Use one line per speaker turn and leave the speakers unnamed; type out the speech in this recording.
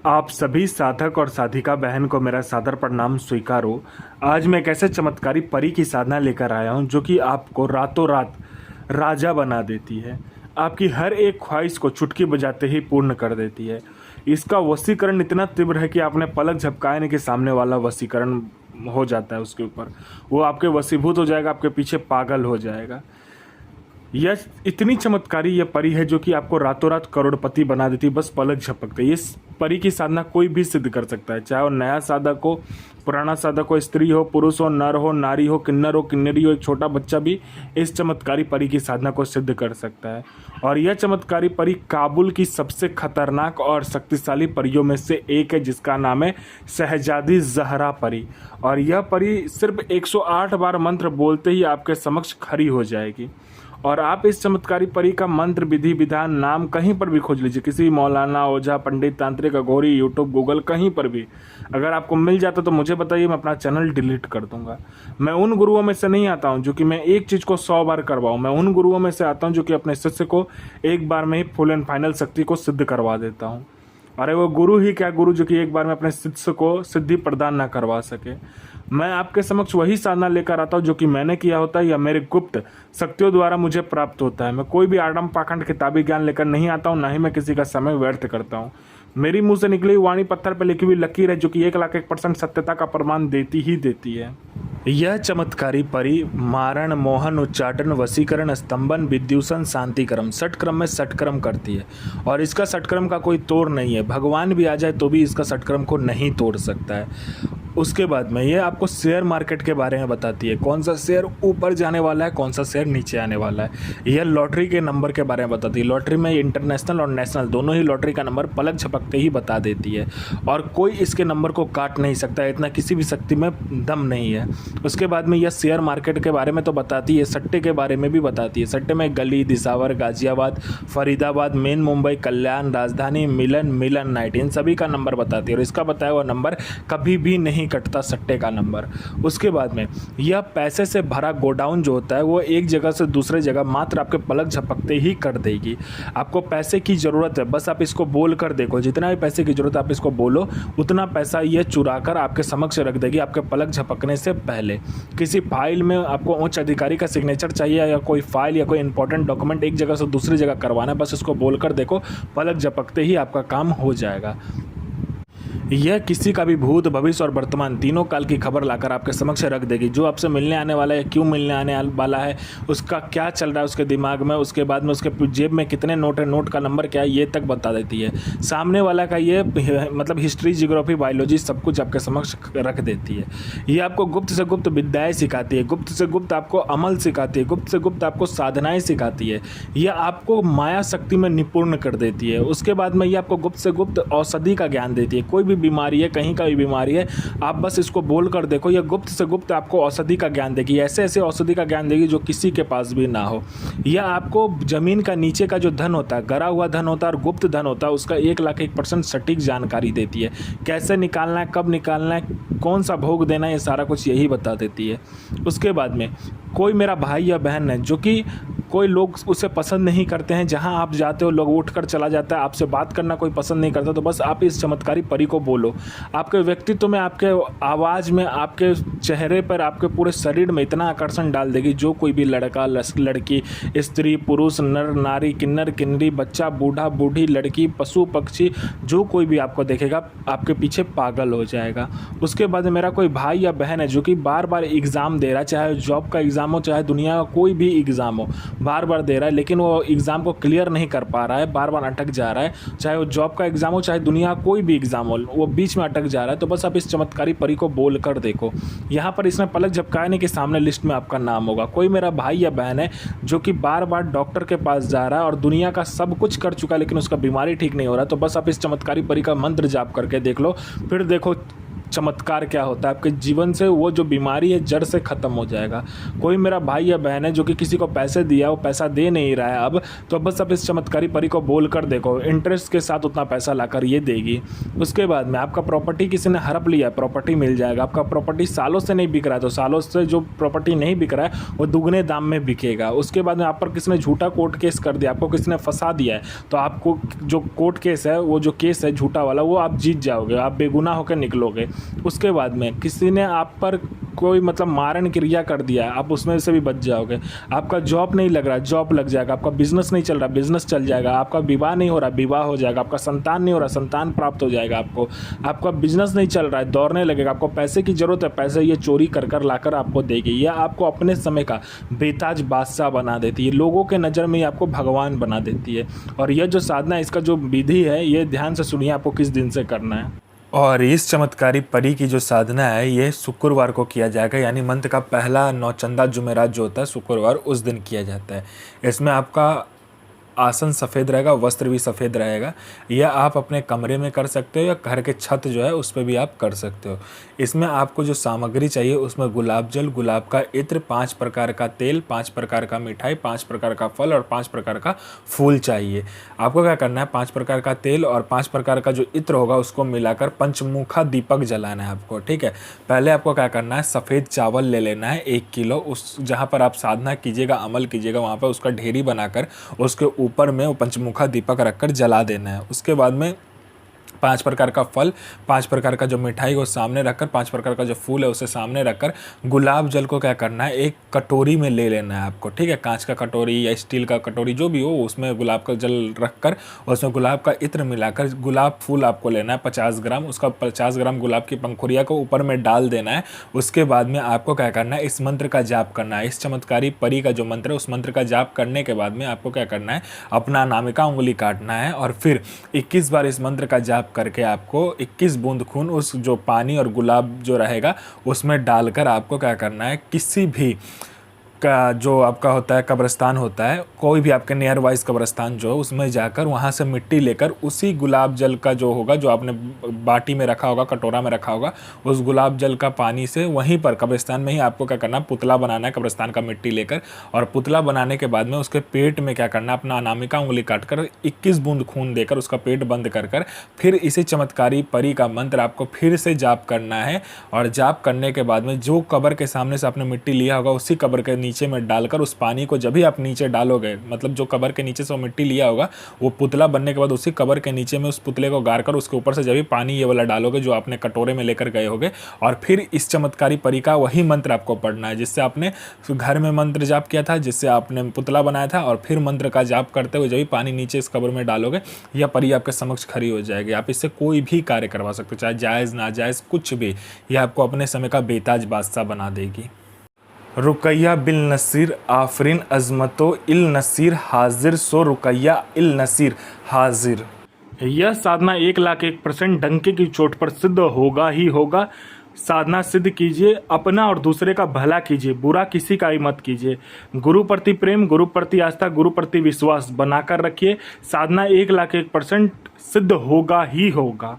आप सभी साधक और साधिका बहन को मेरा सादर प्रणाम स्वीकार हो। आज मैं एक ऐसे चमत्कारी परी की साधना लेकर आया हूँ जो कि आपको रातों रात राजा बना देती है। आपकी हर एक ख्वाहिश को चुटकी बजाते ही पूर्ण कर देती है। इसका वशीकरण इतना तीव्र है कि आपने पलक झपकाने के सामने वाला वशीकरण हो जाता है उसके ऊपर। वो आपके वशीभूत हो जाएगा, आपके पीछे पागल हो जाएगा। यह इतनी चमत्कारी यह परी है जो कि आपको रातों रात करोड़पति बना देती है, बस पलक झपकते। इस परी की साधना कोई भी सिद्ध कर सकता है, चाहे वो नया साधक हो, पुराना साधक हो, स्त्री हो, पुरुष हो, नर हो, नारी हो, किन्नर हो, किन्नरी हो, एक छोटा बच्चा भी इस चमत्कारी परी की साधना को सिद्ध कर सकता है। और यह चमत्कारी परी काबुल की सबसे खतरनाक और शक्तिशाली परियों में से एक है, जिसका नाम है शहजादी जहरा परी। और यह परी सिर्फ 108 बार मंत्र बोलते ही आपके समक्ष खड़ी हो जाएगी। और आप इस चमत्कारी परी का मंत्र, विधि, विधान, नाम कहीं पर भी खोज लीजिए, किसी मौलाना, ओझा, पंडित, तांत्रिक, अघोरी, यूट्यूब, गूगल, कहीं पर भी अगर आपको मिल जाता तो मुझे बताइए, मैं अपना चैनल डिलीट कर दूंगा। मैं उन गुरुओं में से नहीं आता हूं जो कि मैं एक चीज़ को 100 बार करवाऊं। मैं उन गुरुओं में से आता हूं जो कि अपने शिष्य को एक बार में ही फुल एंड फाइनल शक्ति को सिद्ध करवा देता हूँ। अरे वो गुरु ही क्या गुरु जो कि एक बार में अपने शिष्य को सिद्धि प्रदान ना करवा सके। मैं आपके समक्ष वही साधना लेकर आता हूँ जो कि मैंने किया होता है या मेरे गुप्त शक्तियों द्वारा मुझे प्राप्त होता है। मैं कोई भी आडम पाखंड किताबी ज्ञान लेकर नहीं आता हूँ, ना ही मैं किसी का समय व्यर्थ करता हूँ। मेरी मुंह से निकली वाणी पत्थर पर लिखी हुई लकीर है जो कि 1,01,000% सत्यता का प्रमाण देती ही देती है। यह चमत्कारी परी मारण, मोहन, उच्चाटन, वशीकरण, स्तंभन, विद्युषण, शांतिक्रम, षटक्रम में षटक्रम करती है। और इसका षटक्रम का कोई तोड़ नहीं है। भगवान भी आ जाए तो भी इसका षटक्रम को नहीं तोड़ सकता है। उसके बाद में ये आपको शेयर मार्केट के बारे में बताती है, कौन सा शेयर ऊपर जाने वाला है, कौन सा शेयर नीचे आने वाला है। यह लॉटरी के नंबर के बारे में बताती है। लॉटरी में इंटरनेशनल और नेशनल दोनों ही लॉटरी का नंबर पलक झपकते ही बता देती है और कोई इसके नंबर को काट नहीं सकता, इतना किसी भी शक्ति में दम नहीं है। उसके बाद में यह शेयर मार्केट के बारे में तो बताती है, सट्टे के बारे में भी बताती है। सट्टे में गली, दिसावर, गाजियाबाद, फरीदाबाद, मेन मुंबई, कल्याण, राजधानी, मिलन नाइट, इन सभी का नंबर बताती है। और इसका बताया हुआ नंबर कभी भी नहीं कटता, सट्टे का नंबर। उसके बाद में यह पैसे से भरा गोडाउन जो होता है वो एक जगह से दूसरे जगह मात्र आपके पलक झपकते ही कर देगी। आपको पैसे की ज़रूरत है, बस आप इसको बोल कर देखो। जितना भी पैसे की ज़रूरत है आप इसको बोलो, उतना पैसा ये चुरा कर आपके समक्ष रख देगी आपके पलक झपकने से पहले। किसी फाइल में आपको उच्च अधिकारी का सिग्नेचर चाहिए या कोई फाइल या कोई इंपॉर्टेंट डॉक्यूमेंट एक जगह से दूसरी जगह करवाना है, बस इसको बोल कर देखो, पलक झपकते ही आपका काम हो जाएगा। यह किसी का भी भूत, भविष्य और वर्तमान तीनों काल की खबर लाकर आपके समक्ष रख देगी। जो आपसे मिलने आने वाला है, क्यों मिलने आने वाला है, उसका क्या चल रहा है उसके दिमाग में, उसके बाद में उसके जेब में कितने नोट है, नोट का नंबर क्या है, ये तक बता देती है। सामने वाला का ये मतलब हिस्ट्री, जियोग्राफी, बायोलॉजी सब कुछ आपके समक्ष रख देती है। ये आपको गुप्त से गुप्त विद्याएँ सिखाती है, गुप्त से गुप्त आपको अमल सिखाती है, गुप्त से गुप्त आपको साधनाएँ सिखाती है। यह आपको माया शक्ति में निपुण कर देती है। उसके बाद में ये आपको गुप्त से गुप्त औषधि का ज्ञान देती है। कोई भी बीमारी है, कहीं का भी बीमारी है, आप बस इसको बोल कर देखो, यह गुप्त से गुप्त आपको औषधि का ज्ञान देगी। ऐसे ऐसे औषधि का ज्ञान देगी जो किसी के पास भी ना हो। यह आपको जमीन का नीचे का जो धन होता है, गरा हुआ धन होता है और गुप्त धन होता है, उसका 1,01,000% सटीक जानकारी देती है। कैसे निकालना है, कब निकालना है, कौन सा भोग देना है, ये सारा कुछ यही बता देती है। उसके बाद में कोई मेरा भाई या बहन है जो कि कोई लोग उसे पसंद नहीं करते हैं, जहां आप जाते हो लोग उठकर चला जाता है, आपसे बात करना कोई पसंद नहीं करता, तो बस आप इस चमत्कारी परी को बोलो। आपके व्यक्तित्व में, आपके आवाज़ में, आपके चेहरे पर, आपके पूरे शरीर में इतना आकर्षण डाल देगी, जो कोई भी लड़का, लड़की, स्त्री, पुरुष, नर, नारी, किन्नर, किन्नरी, बच्चा, बूढ़ा, बूढ़ी, लड़की, पशु, पक्षी, जो कोई भी आपको देखेगा आपके पीछे पागल हो जाएगा। उसके बाद मेरा कोई भाई या बहन है जो कि बार बार एग्ज़ाम दे रहा है, चाहे जॉब का एग्ज़ाम हो, चाहे दुनिया का कोई भी एग्ज़ाम हो, बार बार दे रहा है, लेकिन वो एग्ज़ाम को क्लियर नहीं कर पा रहा है, बार बार अटक जा रहा है, चाहे वो जॉब का एग्ज़ाम हो, चाहे दुनिया का कोई भी एग्ज़ाम हो, वो बीच में अटक जा रहा है, तो बस आप इस चमत्कारी परी को बोल कर देखो। यहाँ पर इसमें पलक झपकाने के सामने लिस्ट में आपका नाम होगा। कोई मेरा भाई या बहन है जो कि बार बार डॉक्टर के पास जा रहा है और दुनिया का सब कुछ कर चुका है, लेकिन उसका बीमारी ठीक नहीं हो रहा, तो बस आप इस चमत्कारी परी का मंत्र जाप करके देख लो, फिर देखो चमत्कार क्या होता है, आपके जीवन से वो जो बीमारी है जड़ से ख़त्म हो जाएगा। कोई मेरा भाई या बहन है जो कि किसी को पैसे दिया, वो पैसा दे नहीं रहा है अब, तो बस अब इस चमत्कारी परी को बोल कर देखो, इंटरेस्ट के साथ उतना पैसा लाकर ये देगी। उसके बाद में आपका प्रॉपर्टी किसी ने हड़प लिया, प्रॉपर्टी मिल जाएगा। आपका प्रॉपर्टी सालों से नहीं बिक रहा है, तो सालों से जो प्रॉपर्टी नहीं बिक रहा है वो दुगने दाम में बिकेगा। उसके बाद में आप पर किसी ने झूठा कोर्ट केस कर दिया, आपको किसी ने फंसा दिया है, तो आपको जो कोर्ट केस है, वो जो केस है झूठा वाला, वो आप जीत जाओगे, आप बेगुनाह होकर निकलोगे। उसके बाद में किसी ने आप पर कोई मतलब मारण क्रिया कर दिया, आप उसमें से भी बच जाओगे। आपका जॉब नहीं लग रहा, जॉब लग जाएगा। आपका बिजनेस नहीं चल रहा, बिजनेस चल जाएगा। आपका विवाह नहीं हो रहा, विवाह हो जाएगा। आपका संतान नहीं हो रहा, संतान प्राप्त हो जाएगा आपको। आपका बिजनेस नहीं चल रहा है, दौड़ने लगेगा। आपको पैसे की जरूरत है, पैसे ये चोरी कर कर लाकर आपको देगी। यह आपको अपने समय का बेताज बादशाह बना देती है, लोगों के नज़र में आपको भगवान बना देती है। और यह जो साधना, इसका जो विधि है, ये ध्यान से सुनिए आपको किस दिन से करना है। और इस चमत्कारी परी की जो साधना है, ये शुक्रवार को किया जाएगा, यानी मंथ का पहला नौचंदा जुमेरात जो होता है शुक्रवार, उस दिन किया जाता है। इसमें आपका आसन सफ़ेद रहेगा, वस्त्र भी सफ़ेद रहेगा। यह आप अपने कमरे में कर सकते हो या घर के छत जो है उस पर भी आप कर सकते हो। इसमें आपको जो सामग्री चाहिए, उसमें गुलाब जल, गुलाब का इत्र, 5 प्रकार का तेल, 5 प्रकार का मिठाई, 5 प्रकार का फल और 5 प्रकार का फूल चाहिए। आपको क्या करना है, 5 प्रकार का तेल और 5 प्रकार का जो इत्र होगा उसको मिलाकर पंचमुखा दीपक जलाना है आपको, ठीक है। पहले आपको क्या करना है, सफ़ेद चावल ले लेना है 1 किलो। उस जहाँ पर आप साधना कीजिएगा, अमल कीजिएगा, वहाँ पर उसका ढेरी बनाकर उसके ऊपर में वो पंचमुखा दीपक रखकर जला देना है। उसके बाद में 5 प्रकार का फल, 5 प्रकार का जो मिठाई को सामने रखकर, 5 प्रकार का जो फूल है उसे सामने रखकर, गुलाब जल को क्या करना है, एक कटोरी में ले लेना है आपको, ठीक है। कांच का कटोरी या स्टील का कटोरी जो भी हो, उसमें गुलाब का जल रखकर उसमें गुलाब का इत्र मिलाकर, गुलाब फूल आपको लेना है 50 ग्राम। उसका 50 ग्राम गुलाब की पंखुड़िया को ऊपर में डाल देना है। उसके बाद में आपको क्या करना है, इस मंत्र का जाप करना है। इस चमत्कारी परी का जो मंत्र है, उस मंत्र का जाप करने के बाद में आपको क्या करना है, अपना अनामिका उंगली काटना है और फिर 21 बार इस मंत्र का जाप करके आपको 21 बूंद खून उस जो पानी और गुलाब जो रहेगा उसमें डालकर आपको क्या करना है, किसी भी का जो आपका होता है कब्रिस्तान होता है, कोई भी आपके नियर वाइज कब्रिस्तान जो है, उसमें जाकर वहाँ से मिट्टी लेकर उसी गुलाब जल का जो होगा, जो आपने बाटी में रखा होगा, कटोरा में रखा होगा, उस गुलाब जल का पानी से वहीं पर कब्रिस्तान में ही आपको क्या करना है, पुतला बनाना है कब्रिस्तान का मिट्टी लेकर। और पुतला बनाने के बाद में उसके पेट में क्या करना है, अपना अनामिका उंगली काटकर 21 बूंद खून देकर उसका पेट बंद कर कर फिर इसी चमत्कारी परी का मंत्र आपको फिर से जाप करना है। और जाप करने के बाद में जो कब्र के सामने से आपने मिट्टी लिया होगा, उसी कब्र के नीचे में डालकर उस पानी को जब भी आप नीचे डालोगे, मतलब जो कब्र के नीचे से वो मिट्टी लिया होगा, वो पुतला बनने के बाद उसी कब्र के नीचे में उस पुतले को गाड़कर उसके ऊपर से जब भी पानी ये वाला डालोगे जो आपने कटोरे में लेकर गए होगे, और फिर इस चमत्कारी परी का वही मंत्र आपको पढ़ना है जिससे आपने घर में मंत्र जाप किया था, जिससे आपने पुतला बनाया था। और फिर मंत्र का जाप करते हुए जब भी पानी नीचे इस कब्र में डालोगे, यह परी आपके समक्ष खड़ी हो जाएगी। आप इससे कोई भी कार्य करवा सकते हो, चाहे जायज़ नाजायज़ कुछ भी, यह आपको अपने समय का बेताज बादशाह बना देगी। रुकैया बिल नसीर आफरीन अजमतो इल नसीर हाजिर सो रुकैया इल नसीर हाजिर। यह साधना 1,01,000% डंके की चोट पर सिद्ध होगा ही होगा। साधना सिद्ध कीजिए, अपना और दूसरे का भला कीजिए, बुरा किसी का ही मत कीजिए। गुरु प्रति प्रेम, गुरु प्रति आस्था, गुरु प्रति विश्वास बनाकर रखिए। साधना 1,01,000% सिद्ध होगा ही होगा।